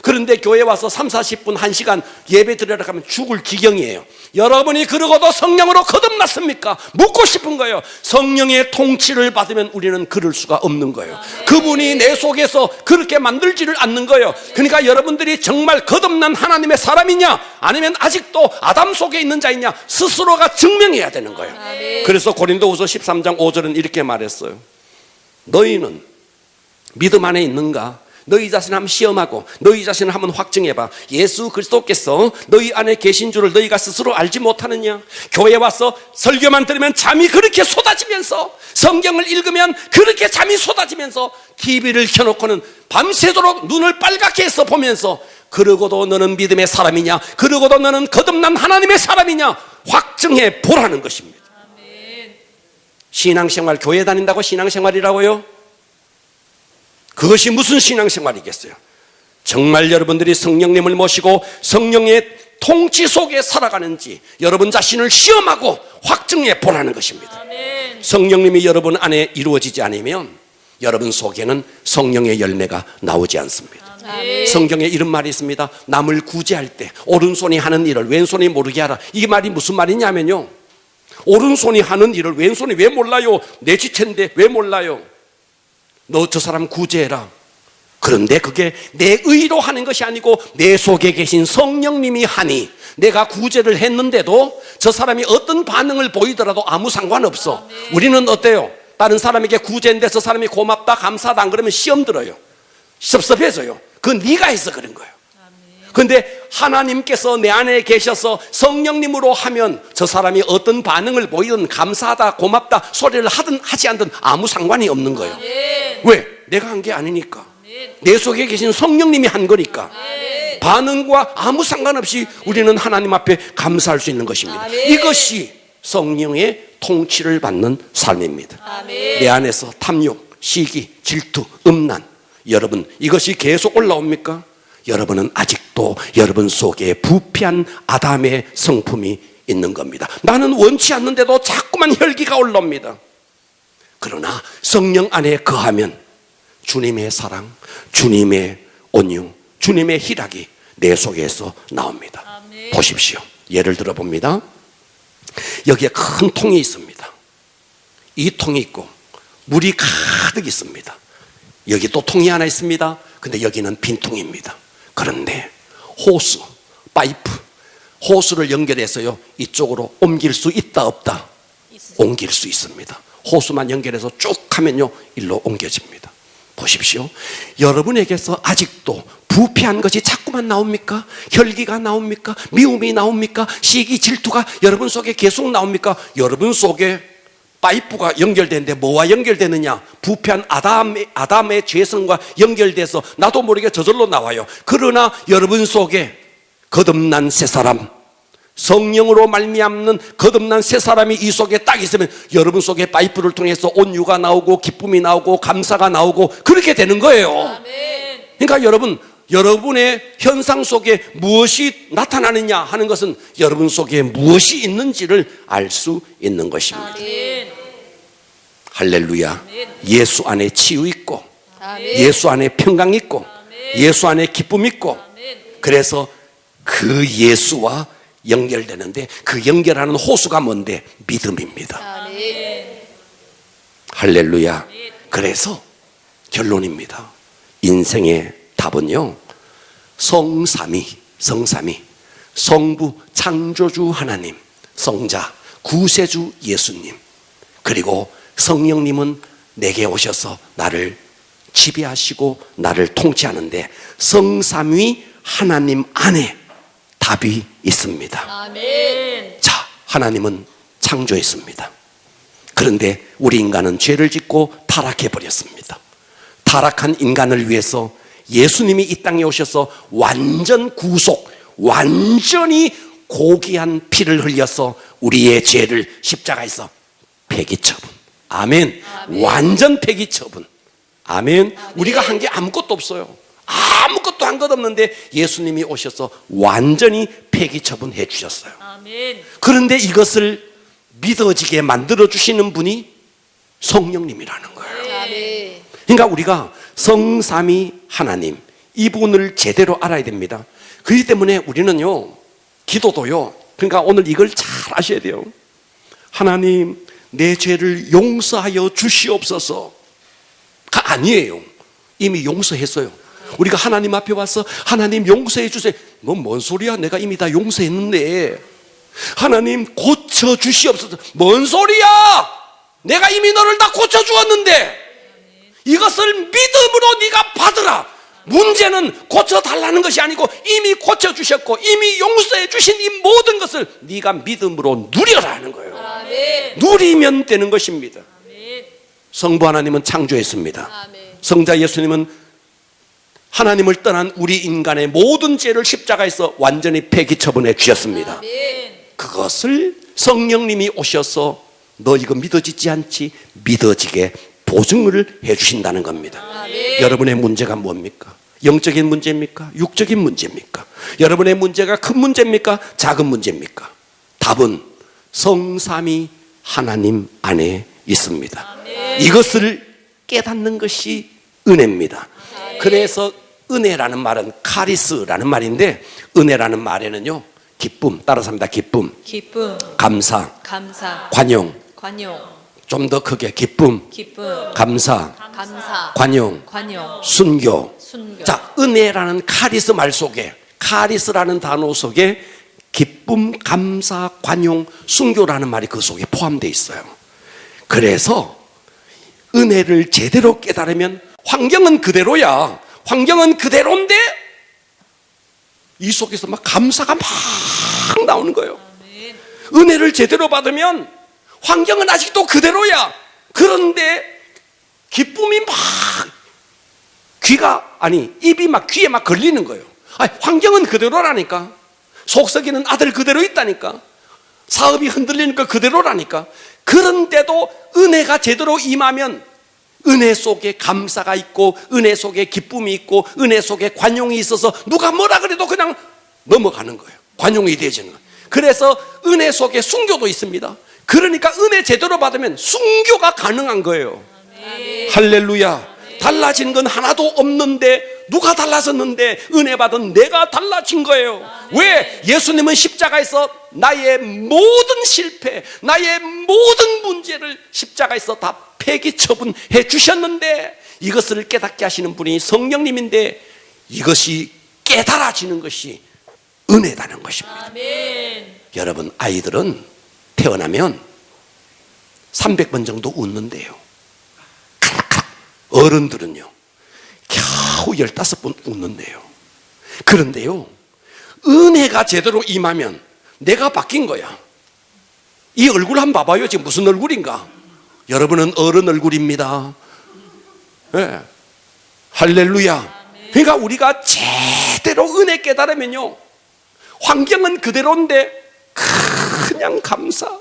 그런데 교회 와서 30-40분 1시간 예배 드리러 가면 죽을 지경이에요. 여러분이 그러고도 성령으로 거듭났습니까? 묻고 싶은 거예요. 성령의 통치를 받으면 우리는 그럴 수가 없는 거예요. 그분이 내 속에서 그렇게 만들지를 않는 거예요. 그러니까 여러분들이 정말 거듭난 하나님의 사람이냐, 아니면 아직도 아담 속에 있는 자이냐, 스스로가 증명해야 되는 거예요. 그래서 고린도후서 13장 5절은 이렇게 말했어요. 너희는 믿음 안에 있는가? 너희 자신을 한번 시험하고 너희 자신을 한번 확증해봐. 예수 그리스도께서 너희 안에 계신 줄을 너희가 스스로 알지 못하느냐? 교회 와서 설교만 들으면 잠이 그렇게 쏟아지면서, 성경을 읽으면 그렇게 잠이 쏟아지면서, TV를 켜놓고는 밤새도록 눈을 빨갛게 해서 보면서, 그러고도 너는 믿음의 사람이냐, 그러고도 너는 거듭난 하나님의 사람이냐 확증해 보라는 것입니다. 신앙생활, 교회 다닌다고 신앙생활이라고요? 그것이 무슨 신앙생활이겠어요? 정말 여러분들이 성령님을 모시고 성령의 통치 속에 살아가는지 여러분 자신을 시험하고 확증해 보라는 것입니다. 아멘. 성령님이 여러분 안에 이루어지지 않으면 여러분 속에는 성령의 열매가 나오지 않습니다. 아멘. 성경에 이런 말이 있습니다. 남을 구제할 때 오른손이 하는 일을 왼손이 모르게 하라. 이 말이 무슨 말이냐면요, 오른손이 하는 일을 왼손이 왜 몰라요? 내 지체인데 왜 몰라요? 너 저 사람 구제해라. 그런데 그게 내 의로 하는 것이 아니고 내 속에 계신 성령님이 하니 내가 구제를 했는데도 저 사람이 어떤 반응을 보이더라도 아무 상관없어. 우리는 어때요? 다른 사람에게 구제했는데 저 사람이 고맙다 감사하다 안 그러면 시험 들어요. 섭섭해져요. 그건 네가 해서 그런 거예요. 그런데 하나님께서 내 안에 계셔서 성령님으로 하면 저 사람이 어떤 반응을 보이든 감사하다 고맙다 소리를 하든 하지 않든 아무 상관이 없는 거예요. 왜? 내가 한 게 아니니까. 내 속에 계신 성령님이 한 거니까. 반응과 아무 상관없이 우리는 하나님 앞에 감사할 수 있는 것입니다. 이것이 성령의 통치를 받는 삶입니다. 내 안에서 탐욕, 시기, 질투, 음란, 여러분 이것이 계속 올라옵니까? 여러분은 아직도 여러분 속에 부패한 아담의 성품이 있는 겁니다. 나는 원치 않는데도 자꾸만 혈기가 올라옵니다. 그러나 성령 안에 거하면 주님의 사랑, 주님의 온유, 주님의 희락이 내 속에서 나옵니다. 아멘. 보십시오. 예를 들어 봅니다. 여기에 큰 통이 있습니다. 이 통이 있고 물이 가득 있습니다. 여기 또 통이 하나 있습니다. 근데 여기는 빈 통입니다. 그런데 호수, 파이프, 호수를 연결해서요 이쪽으로 옮길 수 있다 없다? 옮길 수 있습니다. 호수만 연결해서 쭉 하면요 일로 옮겨집니다. 보십시오. 여러분에게서 아직도 부패한 것이 자꾸만 나옵니까? 혈기가 나옵니까? 미움이 나옵니까? 시기, 질투가 여러분 속에 계속 나옵니까? 여러분 속에 파이프가 연결되는데 뭐와 연결되느냐? 부패한 아담의 죄성과 연결돼서 나도 모르게 저절로 나와요. 그러나 여러분 속에 거듭난 새 사람, 성령으로 말미암는 거듭난 새 사람이 이 속에 딱 있으면 여러분 속에 파이프를 통해서 온유가 나오고 기쁨이 나오고 감사가 나오고 그렇게 되는 거예요. 그러니까 여러분의 현상 속에 무엇이 나타나느냐 하는 것은 여러분 속에 무엇이 있는지를 알 수 있는 것입니다. 할렐루야. 예수 안에 치유 있고 예수 안에 평강 있고 예수 안에 기쁨 있고 그래서 그 예수와 연결되는데 그 연결하는 호수가 뭔데? 믿음입니다. 할렐루야. 그래서 결론입니다. 인생의 답은요 성삼위, 성부 창조주 하나님, 성자 구세주 예수님, 그리고 성령님은 내게 오셔서 나를 지배하시고 나를 통치하는데 성삼위 하나님 안에 답이 있습니다. 자, 하나님은 창조했습니다. 그런데 우리 인간은 죄를 짓고 타락해 버렸습니다. 타락한 인간을 위해서 예수님이 이 땅에 오셔서 완전 구속, 완전히 고귀한 피를 흘려서 우리의 죄를 십자가에서 폐기 처분. 아멘. 완전 폐기 처분. 아멘. 우리가 한 게 아무것도 없어요. 아무것도 한 것 없는데 예수님이 오셔서 완전히 폐기 처분해 주셨어요. 그런데 이것을 믿어지게 만들어 주시는 분이 성령님이라는 거예요. 그러니까 우리가 성삼위 하나님 이분을 제대로 알아야 됩니다. 그렇기 때문에 우리는요 기도도요 그러니까 오늘 이걸 잘 아셔야 돼요. 하나님 내 죄를 용서하여 주시옵소서가 아니에요. 이미 용서했어요. 우리가 하나님 앞에 와서 하나님 용서해 주세요. 너 뭔 소리야? 내가 이미 다 용서했는데. 하나님 고쳐 주시옵소서. 뭔 소리야? 내가 이미 너를 다 고쳐 주었는데. 이것을 믿음으로 네가 받으라. 문제는 고쳐달라는 것이 아니고 이미 고쳐주셨고 이미 용서해 주신 이 모든 것을 네가 믿음으로 누려라는 거예요. 누리면 되는 것입니다. 성부 하나님은 창조했습니다. 성자 예수님은 하나님을 떠난 우리 인간의 모든 죄를 십자가에서 완전히 폐기 처분해 주셨습니다. 그것을 성령님이 오셔서 너 이거 믿어지지 않지? 믿어지게 보증을 해 주신다는 겁니다. 여러분의 문제가 뭡니까? 영적인 문제입니까? 육적인 문제입니까? 여러분의 문제가 큰 문제입니까? 작은 문제입니까? 답은 성삼위 하나님 안에 있습니다. 이것을 깨닫는 것이 은혜입니다. 그래서 은혜라는 말은 카리스라는 말인데, 은혜라는 말에는요, 기쁨, 따라서 합니다. 기쁨, 기쁨, 감사, 감사, 관용, 관용, 좀 더 크게 기쁨, 기쁨, 감사, 감사, 관용, 관용, 순교. 순교. 자, 은혜라는 카리스 말 속에, 카리스라는 단어 속에 기쁨, 감사, 관용, 순교라는 말이 그 속에 포함되어 있어요. 그래서 은혜를 제대로 깨달으면 환경은 그대로야. 환경은 그대로인데 이 속에서 막 감사가 막 나오는 거예요. 은혜를 제대로 받으면 환경은 아직도 그대로야. 그런데 기쁨이 막 입이 막 귀에 막 걸리는 거예요. 아니, 환경은 그대로라니까. 속썩이는 아들 그대로 있다니까. 사업이 흔들리는 거 그대로라니까. 그런데도 은혜가 제대로 임하면 은혜 속에 감사가 있고, 은혜 속에 기쁨이 있고, 은혜 속에 관용이 있어서 누가 뭐라 그래도 그냥 넘어가는 거예요. 관용이 되지는 거예요. 그래서 은혜 속에 순교도 있습니다. 그러니까 은혜 제대로 받으면 순교가 가능한 거예요. 할렐루야. 달라진 건 하나도 없는데 누가 달라졌는데? 은혜 받은 내가 달라진 거예요. 왜? 예수님은 십자가에서 나의 모든 실패, 나의 모든 문제를 십자가에서 다 폐기 처분해 주셨는데, 이것을 깨닫게 하시는 분이 성령님인데, 이것이 깨달아지는 것이 은혜라는 것입니다. 아멘. 여러분, 아이들은 태어나면 300번 정도 웃는데요. 어른들은요, 겨우 15번 웃는데요. 그런데요, 은혜가 제대로 임하면 내가 바뀐 거야. 이 얼굴 한번 봐봐요. 지금 무슨 얼굴인가? 여러분은 어른 얼굴입니다. 네. 할렐루야. 그러니까 우리가 제대로 은혜 깨달으면요, 환경은 그대로인데 그냥 감사,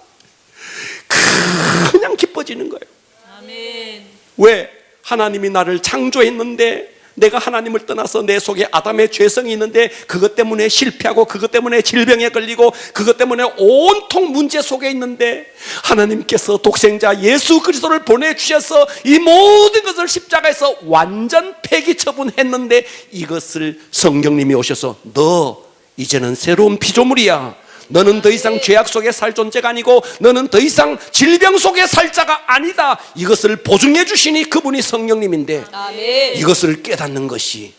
그냥 기뻐지는 거예요. 아멘. 왜? 하나님이 나를 창조했는데, 내가 하나님을 떠나서 내 속에 아담의 죄성이 있는데, 그것 때문에 실패하고, 그것 때문에 질병에 걸리고, 그것 때문에 온통 문제 속에 있는데, 하나님께서 독생자 예수 그리스도를 보내주셔서 이 모든 것을 십자가에서 완전 폐기 처분했는데, 이것을 성령님이 오셔서 너 이제는 새로운 피조물이야. 너는 더 이상 죄악 속에 살 존재가 아니고, 너는 더 이상 질병 속에 살 자가 아니다. 이것을 보증해 주시니 그분이 성령님인데, 아멘. 이것을 깨닫는 것이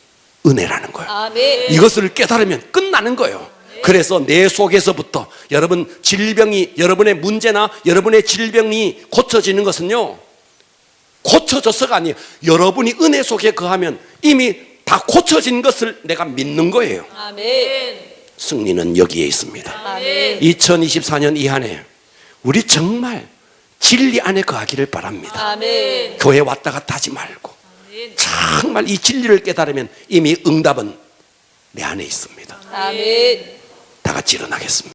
은혜라는 거예요. 아멘. 이것을 깨달으면 끝나는 거예요. 그래서 내 속에서부터 여러분 질병이, 여러분의 문제나 여러분의 질병이 고쳐지는 것은요, 고쳐져서가 아니에요. 여러분이 은혜 속에 거하면 이미 다 고쳐진 것을 내가 믿는 거예요. 아멘. 승리는 여기에 있습니다. 아멘. 2024년 이 한 해 우리 정말 진리 안에 거하기를 바랍니다. 아멘. 교회 왔다 갔다 하지 말고 정말 이 진리를 깨달으면 이미 응답은 내 안에 있습니다. 아멘. 다 같이 일어나겠습니다.